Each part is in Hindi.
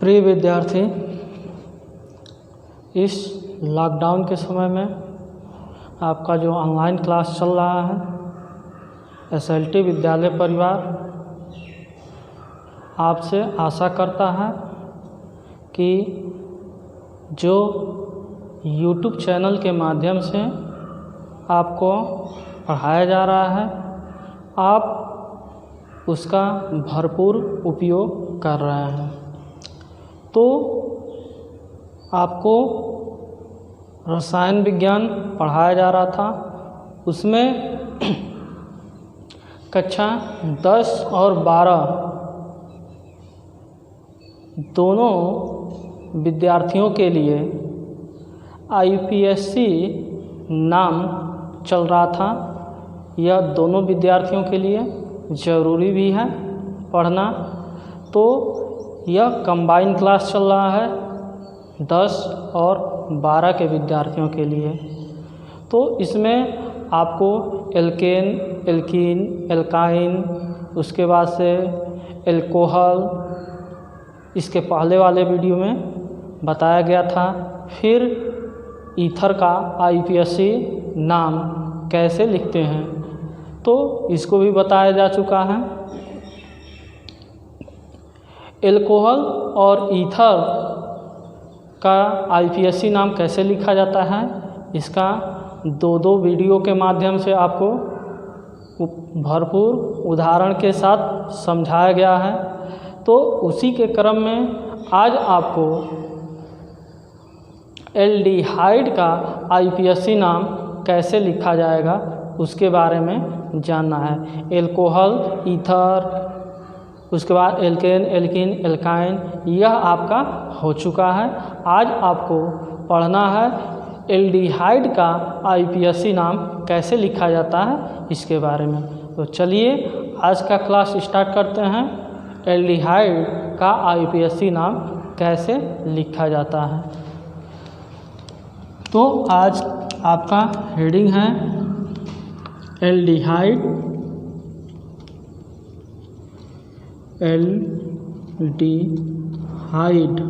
प्रिय विद्यार्थी, इस लॉकडाउन के समय में आपका जो ऑनलाइन क्लास चल रहा है, एसएलटी विद्यालय परिवार आपसे आशा करता है कि जो यूट्यूब चैनल के माध्यम से आपको पढ़ाया जा रहा है, आप उसका भरपूर उपयोग कर रहे हैं। तो आपको रसायन विज्ञान पढ़ाया जा रहा था, उसमें कक्षा 10 और 12 दोनों विद्यार्थियों के लिए IPSC नाम चल रहा था। यह दोनों विद्यार्थियों के लिए ज़रूरी भी है पढ़ना। तो यह कंबाइन क्लास चल रहा है 10 और 12 के विद्यार्थियों के लिए। तो इसमें आपको एल्केन, एल्कीन, एल्काइन, उसके बाद से एल्कोहल, इसके पहले वाले वीडियो में बताया गया था। फिर ईथर का IPSC नाम कैसे लिखते हैं, तो इसको भी बताया जा चुका है। एल्कोहल और ईथर का IPSC नाम कैसे लिखा जाता है, इसका दो वीडियो के माध्यम से आपको भरपूर उदाहरण के साथ समझाया गया है। तो उसी के क्रम में आज आपको एल्डिहाइड का IPSC नाम कैसे लिखा जाएगा उसके बारे में जानना है। एल्कोहल, ईथर, उसके बाद एल्केन, एल्कीन, एल्काइन, यह आपका हो चुका है। आज आपको पढ़ना है एल्डिहाइड का IPSC नाम कैसे लिखा जाता है इसके बारे में। तो चलिए आज का क्लास स्टार्ट करते हैं। एल्डिहाइड का IPSC नाम कैसे लिखा जाता है। तो आज आपका हेडिंग है एल्डिहाइड। एल्डिहाइड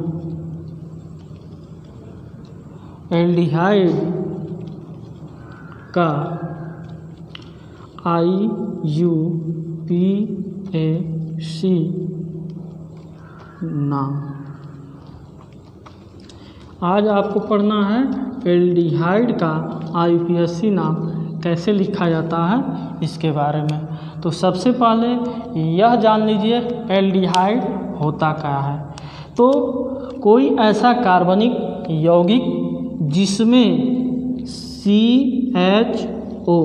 एल्डिहाइड का IUPAC नाम। आज आपको पढ़ना है एल्डिहाइड का IPSC नाम कैसे लिखा जाता है इसके बारे में। तो सबसे पहले यह जान लीजिए एल्डिहाइड होता क्या है। तो कोई ऐसा कार्बनिक यौगिक जिसमें CHO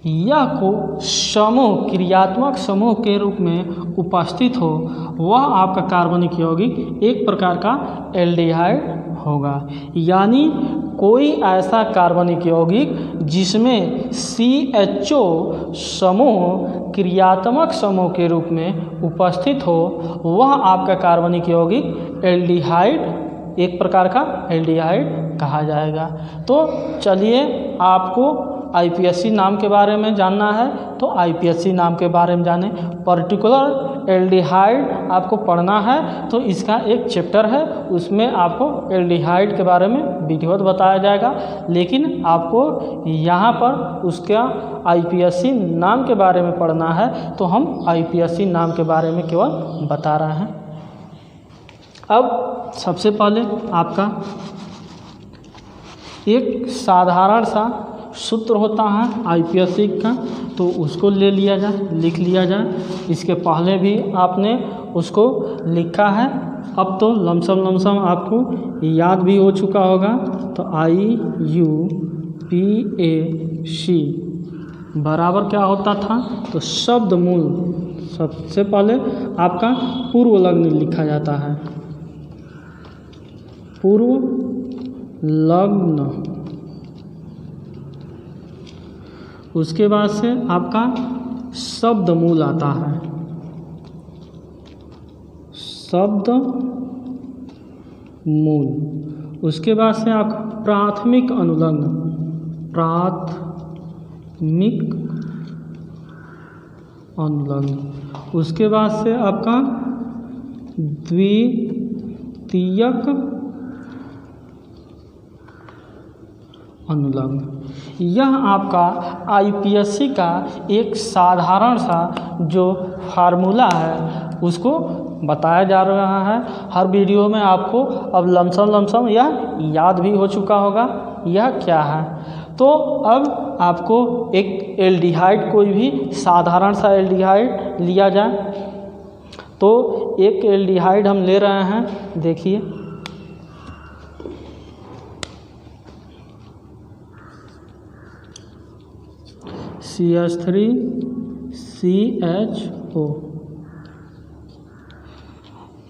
यह को समूह, क्रियात्मक समूह के रूप में उपस्थित हो, वह आपका कार्बनिक यौगिक एक प्रकार का एल्डिहाइड होगा। यानी कोई ऐसा कार्बनिक यौगिक जिसमें CHO समूह क्रियात्मक समूह के रूप में उपस्थित हो, वह आपका कार्बनिक यौगिक एल्डिहाइड, एक प्रकार का एल्डिहाइड कहा जाएगा। तो चलिए आपको IPSC नाम के बारे में जानना है, तो IPSC नाम के बारे में जाने। पर्टिकुलर एल्डिहाइड आपको पढ़ना है, तो इसका एक चैप्टर है, उसमें आपको एल्डिहाइड के बारे में विधिवत बताया जाएगा। लेकिन आपको यहाँ पर उसका IPSC नाम के बारे में पढ़ना है, तो हम IPSC नाम के बारे में केवल बता रहे हैं। अब सबसे पहले आपका एक साधारण सा सूत्र होता है IPSC का, तो उसको ले लिया जाए, लिख लिया जाए। इसके पहले भी आपने उसको लिखा है, अब तो लमसम आपको याद भी हो चुका होगा। तो IUPAC बराबर क्या होता था, तो शब्द मूल। सबसे पहले आपका पूर्व लग्न लिखा जाता है, पूर्व लग्न। उसके बाद से आपका शब्द मूल आता है, शब्द मूल। उसके बाद से आपका प्राथमिक अनुलग्न, प्राथमिक अनुलग्न। उसके बाद से आपका द्वितीयक अनुलग्न। यह आपका आईपीएससी का एक साधारण सा जो फार्मूला है उसको बताया जा रहा है हर वीडियो में। आपको अब लमसम यह याद भी हो चुका होगा यह क्या है। तो अब आपको एक एल्डिहाइड, कोई भी साधारण सा एल्डिहाइड लिया जाए। तो एक एल्डिहाइड हम ले रहे हैं, देखिए CH3CHO।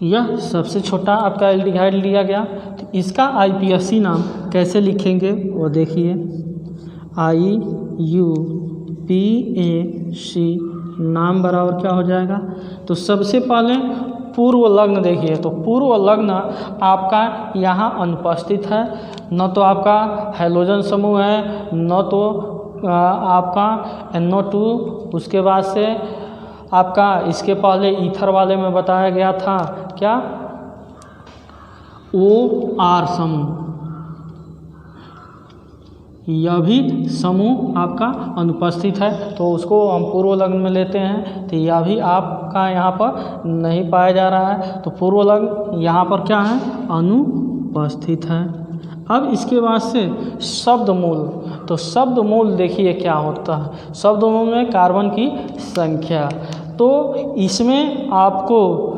यह सबसे छोटा आपका एल्डिहाइड लिया गया। तो इसका आईपीएससी नाम कैसे लिखेंगे वो देखिए, IUPAC नाम बराबर क्या हो जाएगा। तो सबसे पहले पूर्व लग्न देखिए, तो पूर्व लग्न आपका यहाँ अनुपस्थित है, न तो आपका हैलोजन समूह है, न तो आपका NO2। उसके बाद से आपका इसके पहले ईथर वाले में बताया गया था क्या, OR समूह, यह भी समूह आपका अनुपस्थित है। तो उसको हम पूर्व लग्न में लेते हैं। तो यह भी आपका यहाँ पर नहीं पाया जा रहा है। तो पूर्व लग्न यहाँ पर क्या है, अनुपस्थित है। अब इसके बाद से शब्द मूल। तो शब्द मूल देखिए क्या होता है। शब्द मूल में कार्बन की संख्या। तो इसमें आपको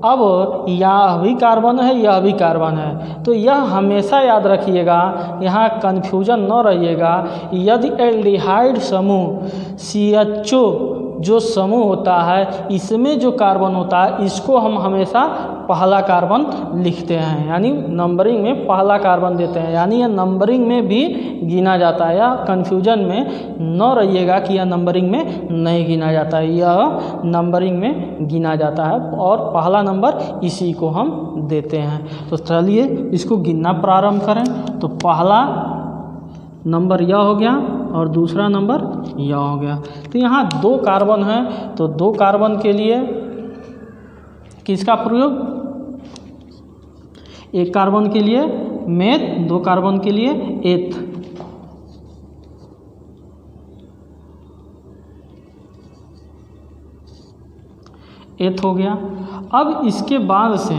अब यह भी कार्बन है, यह भी कार्बन है। तो यह हमेशा याद रखिएगा, यहाँ कन्फ्यूजन न रहिएगा। यदि एल्डिहाइड समूह CHO जो समूह होता है, इसमें जो कार्बन होता है, इसको हम हमेशा पहला कार्बन लिखते हैं, यानी नंबरिंग में पहला कार्बन देते हैं, यानी यह नंबरिंग में भी गिना जाता है। या कन्फ्यूजन में न रहिएगा कि यह नंबरिंग में नहीं गिना जाता है, यह नंबरिंग में गिना जाता है और पहला नंबर इसी को हम देते हैं। तो चलिए इसको गिनना प्रारंभ करें। तो पहला नंबर यह हो गया और दूसरा नंबर यह हो गया। तो यहाँ 2 कार्बन है, तो 2 कार्बन के लिए किसका प्रयोग, 1 कार्बन के लिए मेथ, 2 कार्बन के लिए एथ। एथ हो गया। अब इसके बाद से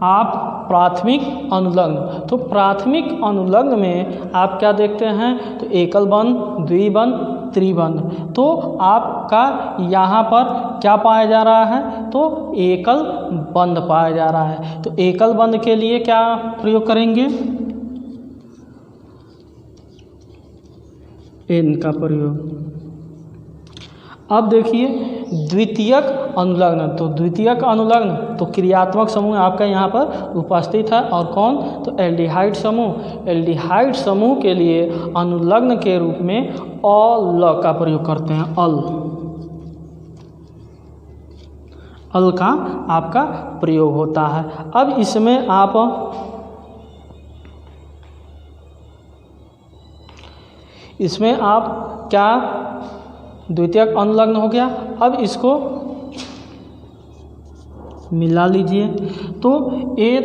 आप प्राथमिक अनुलग्न। तो प्राथमिक अनुलग्न में आप क्या देखते हैं, तो एकल बंध, द्विबंध, त्रिबंध। तो आपका यहाँ पर क्या पाया जा रहा है, तो एकल बंध पाया जा रहा है। तो एकल बंध के लिए क्या प्रयोग करेंगे, N का प्रयोग। अब देखिए द्वितीयक अनुलग्न। तो द्वितीयक अनुलग्न तो क्रियात्मक समूह आपका यहाँ पर उपस्थित है, और कौन, तो एल्डिहाइड समूह। एल्डिहाइड समूह के लिए अनुलग्न के रूप में अल का प्रयोग करते हैं। अल का आपका प्रयोग होता है। अब इसमें आप क्या, द्वितीयक अनुलग्न हो गया। अब इसको मिला लीजिए। तो एथ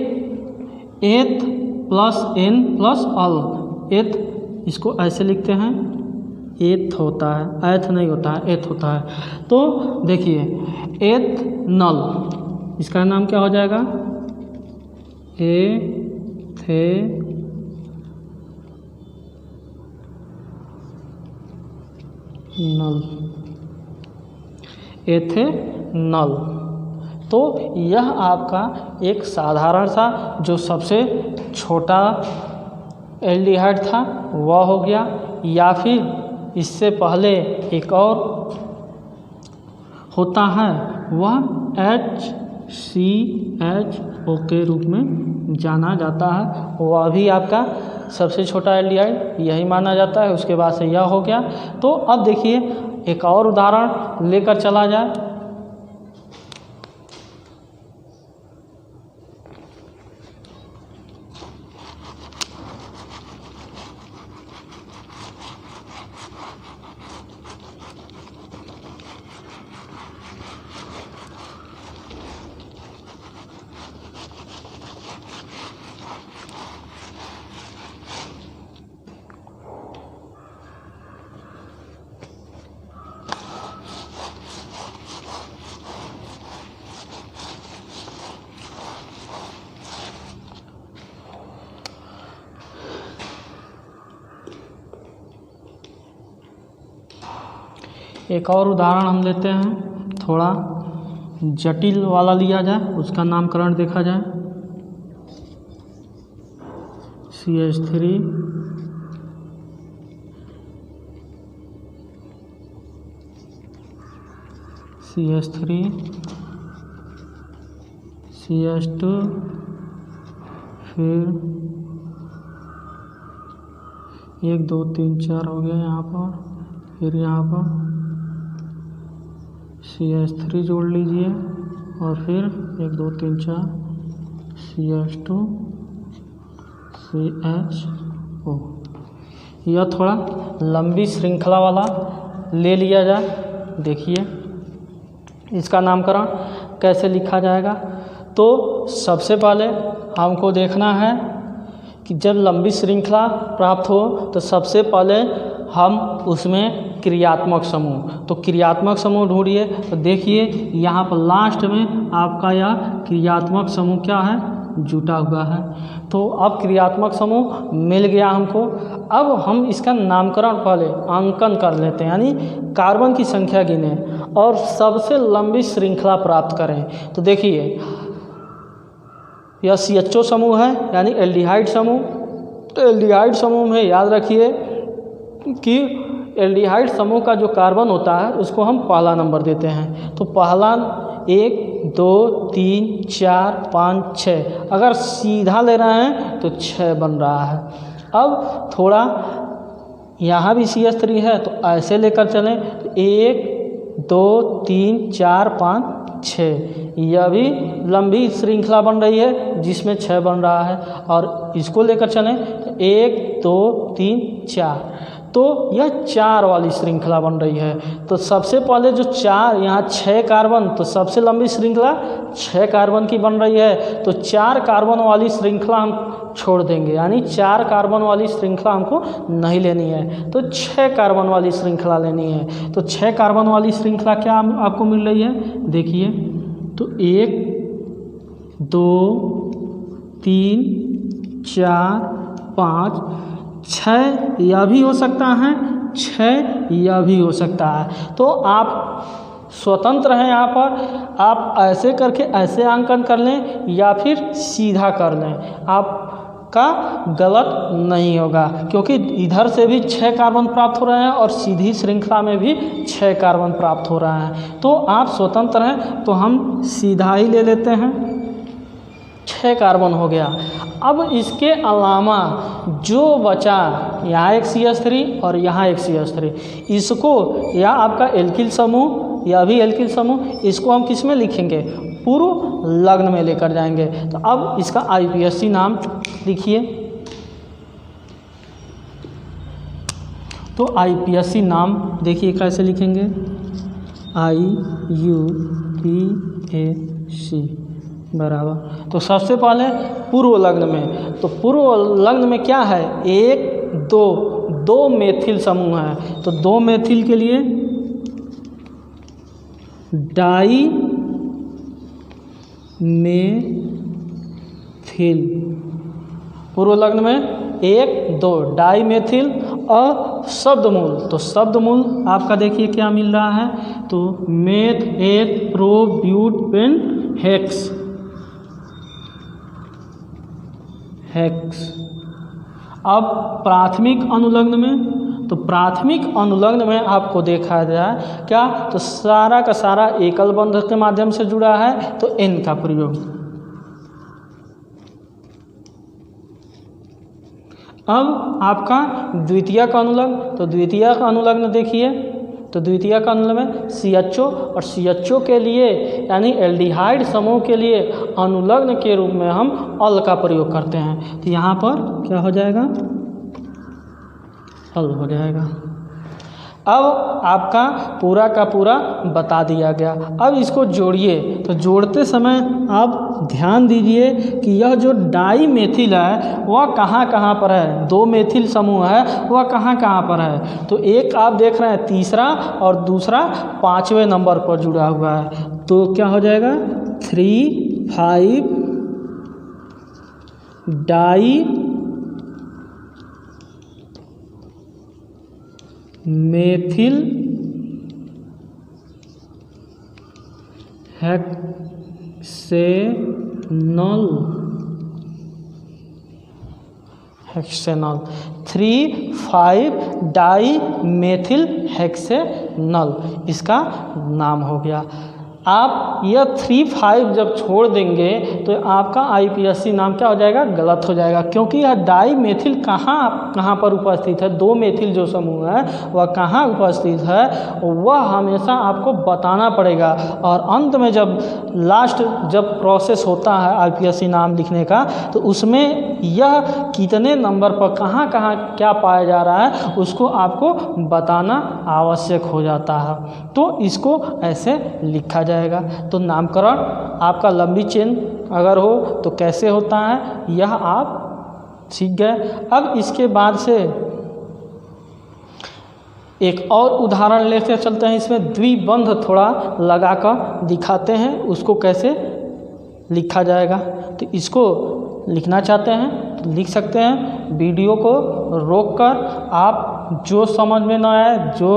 प्लस N प्लस अल, एथ इसको ऐसे लिखते हैं, एथ होता है, एथ नहीं होता है, एथ होता है। तो देखिए एथ नल, इसका नाम क्या हो जाएगा, एथेनॉल। तो यह आपका एक साधारण सा जो सबसे छोटा एल्डिहाइड था वह हो गया। या फिर इससे पहले एक और होता है, वह HCHO के रूप में जाना जाता है। वह भी आपका सबसे छोटा एल्डिहाइड यही माना जाता है। उसके बाद से यह हो गया। तो अब देखिए एक और उदाहरण लेकर चला जाए। एक और उदाहरण हम लेते हैं, थोड़ा जटिल वाला लिया जाए, उसका नामकरण देखा जाए। CH3 CH3 CH2, फिर 1 2 3 4 हो गया यहाँ पर, फिर यहाँ पर CH3 जोड़ लीजिए और फिर 1 2 3 4 CH2 CHO। यह थोड़ा लंबी श्रृंखला वाला ले लिया जाए। देखिए इसका नामकरण कैसे लिखा जाएगा। तो सबसे पहले हमको देखना है कि जब लंबी श्रृंखला प्राप्त हो तो सबसे पहले हम उसमें क्रियात्मक समूह, तो क्रियात्मक समूह ढूंढिए। तो देखिए यहाँ पर लास्ट में आपका यह क्रियात्मक समूह क्या है, जुटा हुआ है। तो अब क्रियात्मक समूह मिल गया हमको। अब हम इसका नामकरण पहले अंकन कर लेते हैं, यानी कार्बन की संख्या गिने और सबसे लंबी श्रृंखला प्राप्त करें। तो देखिए यह CHO समूह है, यानी एल्डिहाइड समूह। तो एल्डिहाइड समूह में याद रखिए कि एल्डिहाइड समूह का जो कार्बन होता है उसको हम पहला नंबर देते हैं। तो पहला 1 2 3 4 5 6, अगर सीधा ले रहे हैं तो 6 बन रहा है। अब थोड़ा यहाँ भी CH3 है तो ऐसे लेकर चलें, 1 2 3 4 5 6, यह भी लंबी श्रृंखला बन रही है जिसमें 6 बन रहा है। और इसको लेकर चलें तो 1 2 3 4, तो यह 4 वाली श्रृंखला बन रही है। तो सबसे पहले जो 4, यहाँ 6 कार्बन, तो सबसे लंबी श्रृंखला 6 कार्बन की बन रही है। तो 4 कार्बन वाली श्रृंखला हम छोड़ देंगे, यानी 4 कार्बन वाली श्रृंखला हमको नहीं लेनी है, तो 6 कार्बन वाली श्रृंखला लेनी है। तो 6 कार्बन वाली श्रृंखला क्या आपको मिल रही है, देखिए। तो 1 2 3 4 5 6, यह भी हो सकता है, 6 यह भी हो सकता है। तो आप स्वतंत्र हैं, यहाँ पर आप ऐसे करके ऐसे अंकन कर लें या फिर सीधा कर लें, आपका गलत नहीं होगा, क्योंकि इधर से भी 6 कार्बन प्राप्त हो रहे हैं और सीधी श्रृंखला में भी 6 कार्बन प्राप्त हो रहा है। तो आप स्वतंत्र हैं तो हम सीधा ही ले लेते हैं, 6 कार्बन हो गया। अब इसके अलावा जो बचा, यहाँ एक CH3 और यहाँ एक CH3, इसको या आपका एल्किल समूह या भी एल्किल समूह, इसको हम किस में लिखेंगे, पूर्व लग्न में लेकर जाएंगे। तो अब इसका IPSC नाम लिखिए। तो IPSC नाम देखिए कैसे लिखेंगे, IUPAC बराबर। तो सबसे पहले पूर्व लग्न में, तो पूर्व लग्न में क्या है, 1 2 मेथिल समूह है। तो 2 मेथिल के लिए डाई मेथिल, पूर्व लग्न में 1 2 डाई मेथिल और शब्दमूल। तो शब्दमूल आपका देखिए क्या मिल रहा है, तो मेथ 1 प्रोब्यूटेन हेक्स। अब प्राथमिक अनुलग्न में, तो प्राथमिक अनुलग्न में आपको देखा जाए क्या, तो सारा का सारा एकल बंध के माध्यम से जुड़ा है, तो N का प्रयोग। अब आपका द्वितीयक अनुलग्न, तो द्वितीयक अनुलग्न देखिए, तो द्वितीयक अनुलग्न में CHO और CHO के लिए यानी एल्डिहाइड समूह के लिए अनुलग्न के रूप में हम अल का प्रयोग करते हैं। तो यहाँ पर क्या हो जाएगा, अल हो जाएगा। अब आपका पूरा का पूरा बता दिया गया। अब इसको जोड़िए, तो जोड़ते समय आप ध्यान दीजिए कि यह जो डाई मेथिल है वह कहाँ कहाँ पर है, 2 मेथिल समूह है वह कहाँ कहाँ पर है। तो एक आप देख रहे हैं तीसरा और दूसरा 5वें नंबर पर जुड़ा हुआ है। तो क्या हो जाएगा, 3 5 di methyl hexanal 3,5 dimethyl hexanal इसका नाम हो गया। आप यह 3,5 जब छोड़ देंगे तो आपका आईपीएससी नाम क्या हो जाएगा, गलत हो जाएगा, क्योंकि यह डाइमेथिल कहाँ पर उपस्थित है, 2 मेथिल जो समूह है वह कहाँ उपस्थित है वह हमेशा आपको बताना पड़ेगा। और अंत में जब प्रोसेस होता है आईपीएससी नाम लिखने का तो उसमें यह कितने नंबर पर कहाँ क्या पाया जा रहा है उसको आपको बताना आवश्यक हो जाता है। तो इसको ऐसे लिखा जाएगा। तो नामकरण आपका लंबी चेन अगर हो तो कैसे होता है यह आप सीख गए। अब इसके बाद से एक और उदाहरण लेकर चलते हैं। इसमें द्विबंध थोड़ा लगाकर दिखाते हैं उसको कैसे लिखा जाएगा। तो इसको लिखना चाहते हैं तो लिख सकते हैं। वीडियो को रोककर आप जो समझ में न आए जो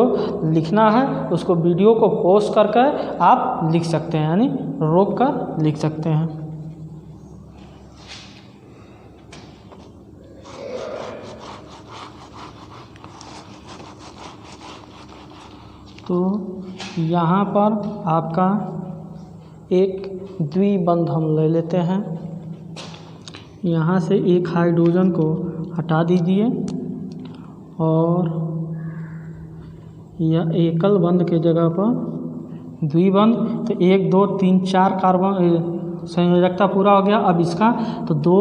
लिखना है उसको वीडियो को पॉज करके आप लिख सकते हैं, यानी रोक कर लिख सकते हैं। तो यहाँ पर आपका एक द्विबंध हम ले लेते हैं। यहाँ से एक हाइड्रोजन को हटा दीजिए और यह एकल बंध के जगह पर द्विबंध। तो 1 2 3 4 कार्बन संयोजकता पूरा हो गया। अब इसका तो 2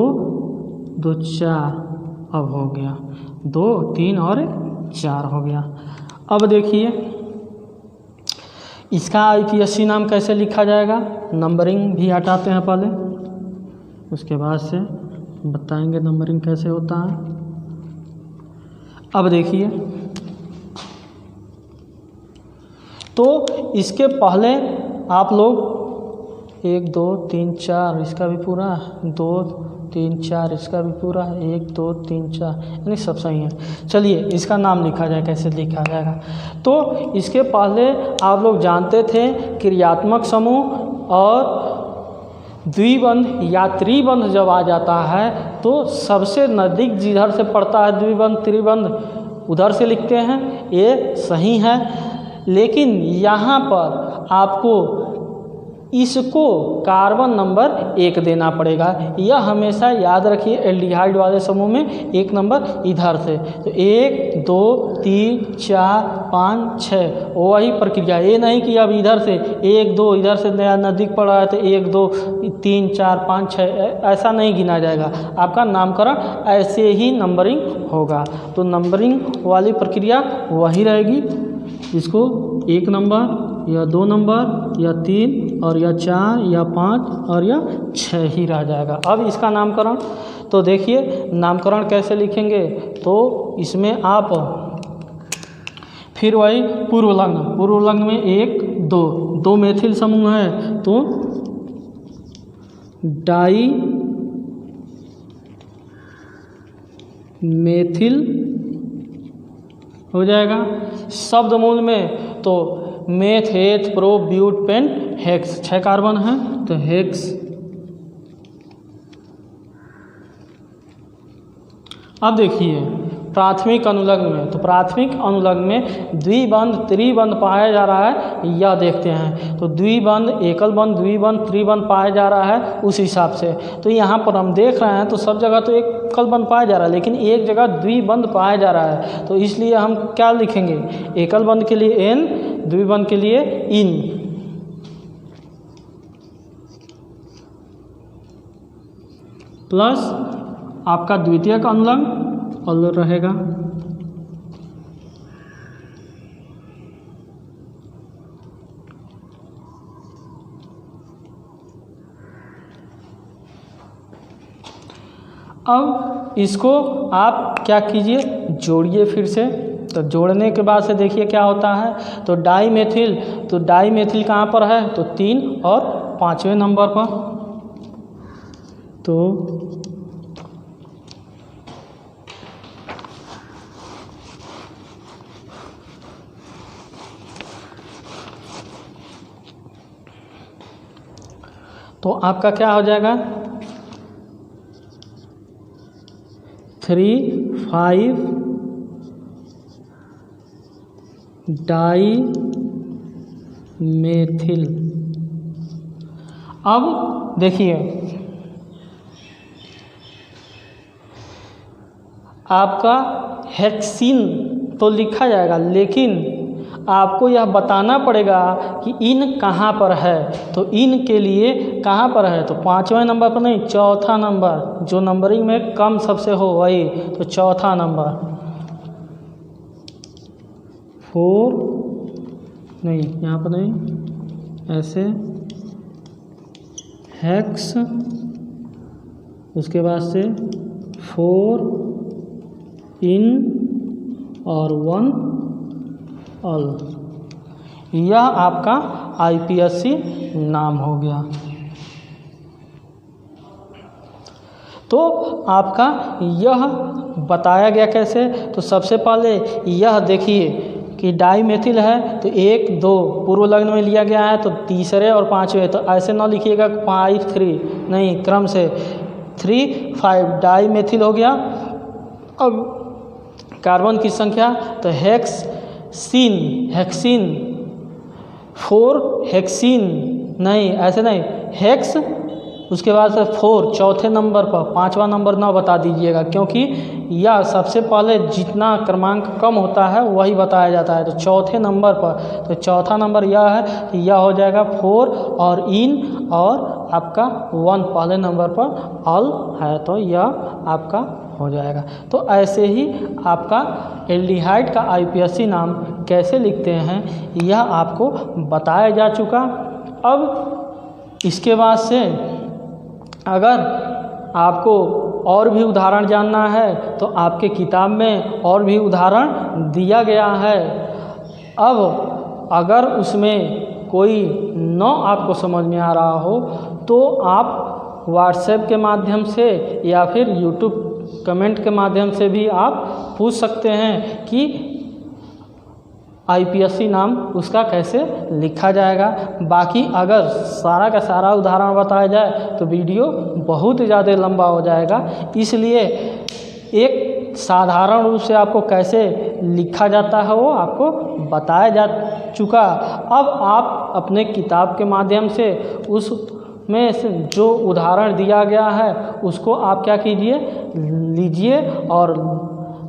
2 4 अब हो गया, 2 3 और 4 हो गया। अब देखिए इसका आईपीएससी नाम कैसे लिखा जाएगा। नंबरिंग भी हटाते हैं पहले, उसके बाद से बताएंगे नंबरिंग कैसे होता है। अब देखिए तो इसके पहले आप लोग 1 2 3 4 इसका भी पूरा, 2 3 4 इसका भी पूरा, 1 2 3 4 यानी सब सही है। चलिए इसका नाम लिखा जाए, कैसे लिखा जाएगा। तो इसके पहले आप लोग जानते थे क्रियात्मक समूह और द्विबंध या त्रिबंध जब आ जाता है तो सबसे नज़दीक जिधर से पड़ता है द्विबंध त्रिबंध उधर से लिखते हैं, ये सही है। लेकिन यहाँ पर आपको इसको कार्बन नंबर 1 देना पड़ेगा। यह हमेशा याद रखिए, एल्डिहाइड वाले समूह में 1 नंबर इधर से। तो 1 2 3 4 5 6 वही प्रक्रिया, ये नहीं कि अब इधर से 1 2 इधर से नया नज़दीक पड़ रहा है तो 1 2 3 4 5 6 ऐसा नहीं गिना जाएगा। आपका नामकरण ऐसे ही नंबरिंग होगा। तो नंबरिंग वाली प्रक्रिया वही रहेगी। इसको 1 नंबर या 2 नंबर या 3 और या 4 या 5 और या 6 ही रह जाएगा। अब इसका नामकरण तो देखिए नामकरण कैसे लिखेंगे। तो इसमें आप फिर वही पूर्वलग्न में 1 2 मेथिल समूह है तो डाई मेथिल हो जाएगा। शब्द मूल में तो meth eth prop but pent hex 6 carbon है तो हेक्स। अब देखिए प्राथमिक अनुलग्न में, तो प्राथमिक अनुलग्न में द्विबंध त्रिबंध पाया जा रहा है, यह देखते हैं। तो द्विबंध एकल बंध द्विबंध त्रिबंध पाया जा रहा है उस हिसाब से। तो यहाँ पर हम देख रहे हैं तो सब जगह तो एकल बंध पाया जा रहा है लेकिन एक जगह द्विबंध पाया जा रहा है। तो इसलिए हम क्या लिखेंगे, एकल बंध के लिए n, द्विबंध के लिए इन। प्लस आपका द्वितीयक अनुलग्न और रहेगा। अब इसको आप क्या कीजिए, जोड़िए फिर से। तो जोड़ने के बाद से देखिए क्या होता है। तो डाइमेथिल, तो डाइमेथिल कहाँ पर है, तो 3 और 5वें नंबर पर। तो तो आपका क्या हो जाएगा 3,5 डाईमेथिल। अब देखिए आपका हेक्सिन तो लिखा जाएगा, लेकिन आपको यह बताना पड़ेगा कि इन कहाँ पर है। तो इन के लिए कहाँ पर है, तो 5वें नंबर पर नहीं, चौथा नंबर, जो नंबरिंग में कम सबसे हो वही, तो चौथा नंबर 4 नहीं, यहाँ पर नहीं, ऐसे हेक्स, उसके बाद से 4 इन और 1 अल। यह आपका IPSC नाम हो गया। तो आपका यह बताया गया कैसे, तो सबसे पहले यह देखिए कि डाईमेथिल है तो 1 2 पूर्व लग्न में लिया गया है, तो तीसरे और पांचवें, तो ऐसे ना लिखिएगा 5 3 नहीं, क्रम से 3 5 डाईमेथिल हो गया। अब कार्बन की संख्या, तो हेक्सिन 4 हेक्सिन नहीं, ऐसे नहीं, हेक्स, उसके बाद से 4 चौथे नंबर पर, 5वां नंबर ना बता दीजिएगा, क्योंकि यह सबसे पहले जितना क्रमांक कम होता है वही बताया जाता है। तो चौथे नंबर पर, तो चौथा नंबर यह है, तो यह हो जाएगा 4 और इन और आपका 1 पहले नंबर पर अल है, तो यह आपका हो जाएगा। तो ऐसे ही आपका एल्डिहाइड का IPSC नाम कैसे लिखते हैं यह आपको बताया जा चुका। अब इसके बाद से अगर आपको और भी उदाहरण जानना है तो आपके किताब में और भी उदाहरण दिया गया है। अब अगर उसमें कोई न आपको समझ में आ रहा हो तो आप व्हाट्सएप के माध्यम से या फिर यूट्यूब कमेंट के माध्यम से भी आप पूछ सकते हैं कि IPSC नाम उसका कैसे लिखा जाएगा। बाकी अगर सारा का सारा उदाहरण बताया जाए तो वीडियो बहुत ज़्यादा लंबा हो जाएगा, इसलिए एक साधारण रूप से आपको कैसे लिखा जाता है वो आपको बताया जा चुका। अब आप अपने किताब के माध्यम से उसमें से जो उदाहरण दिया गया है उसको आप क्या कीजिए, लीजिए और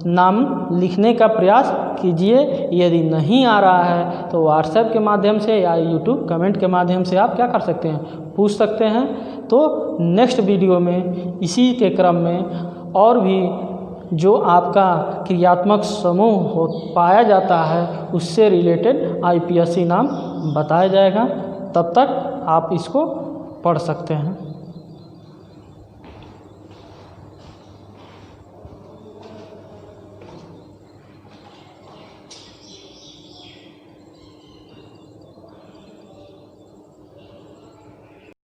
नाम लिखने का प्रयास कीजिए। यदि नहीं आ रहा है तो व्हाट्सएप के माध्यम से या यूट्यूब कमेंट के माध्यम से आप क्या कर सकते हैं, पूछ सकते हैं। तो नेक्स्ट वीडियो में इसी के क्रम में और भी जो आपका क्रियात्मक समूह हो पाया जाता है उससे रिलेटेड IPSC नाम बताया जाएगा। तब तक आप इसको पढ़ सकते हैं।